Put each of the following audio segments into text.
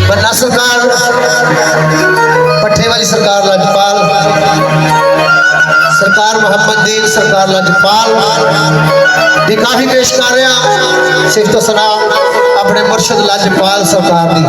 बन्ना सरकार, पट्ठे वाली सरकार लजपाल सरकार, मोहम्मद दीन सरकार लजपाल दी काफी पेश कर रहा सिफ्त तो सना अपने मुर्शद लजपाल सरकार दी।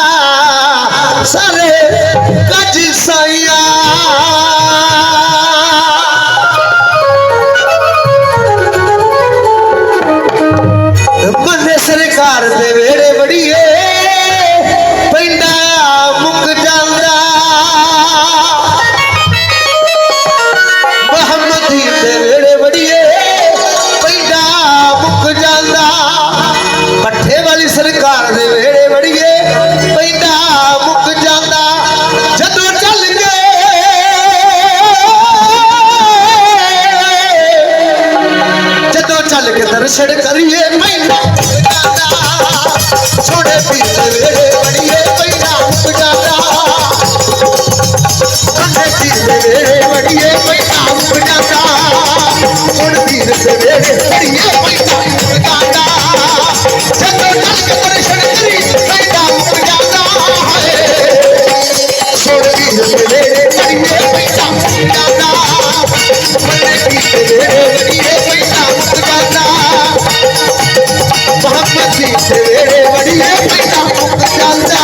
दर्शन करिए मैना छोड़े पीर वेरे बड़िए मैना मुक जाता पीर वेरे बड़िए मैना मुक जाता पीर वेरे बड़िए मैना मुक जाता जब चल के दर्शन करी मैना मुक जाता छोड़ पीर वेरे बड़िए मैना मुक जाता पीर वेरे बड़िए मैना मुक जाता मोहम्मद जी से वेरे बड़िए मैना मुक जाता।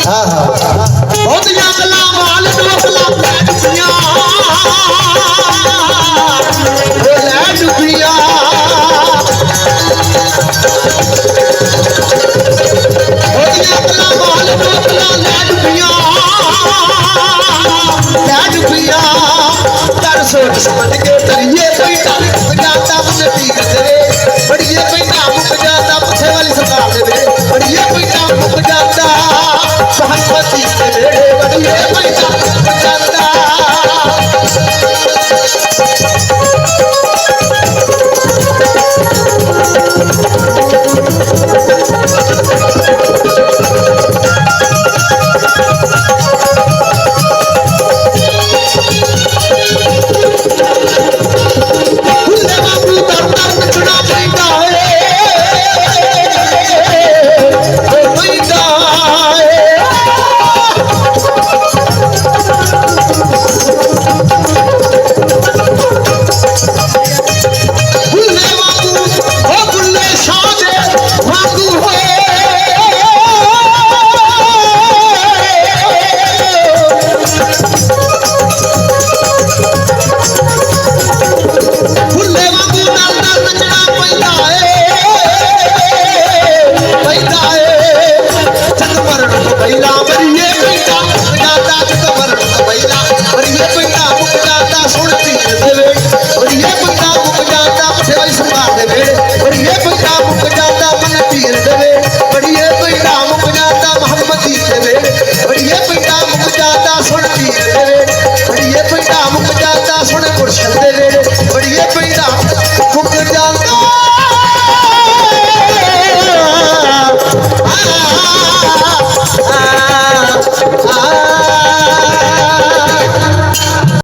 हाँ हाँ बहुत जंगला माल डोकला लैडुकिया वो लैडुकिया बहुत जंगला माल डोकला लैडुकिया लैडुकिया तर सोच समझ के तरिए पैसा मुक जाता मन तीर दे बढ़िए पैसा मुक जाता पछे वाली सरकार दे बढ़िए पैसा मुक जाता सहनपति के बेड़े बढ़िए पैसा मुक जाता सुनती है और ये बंदा मुक जाता पछे वाली संभाल दे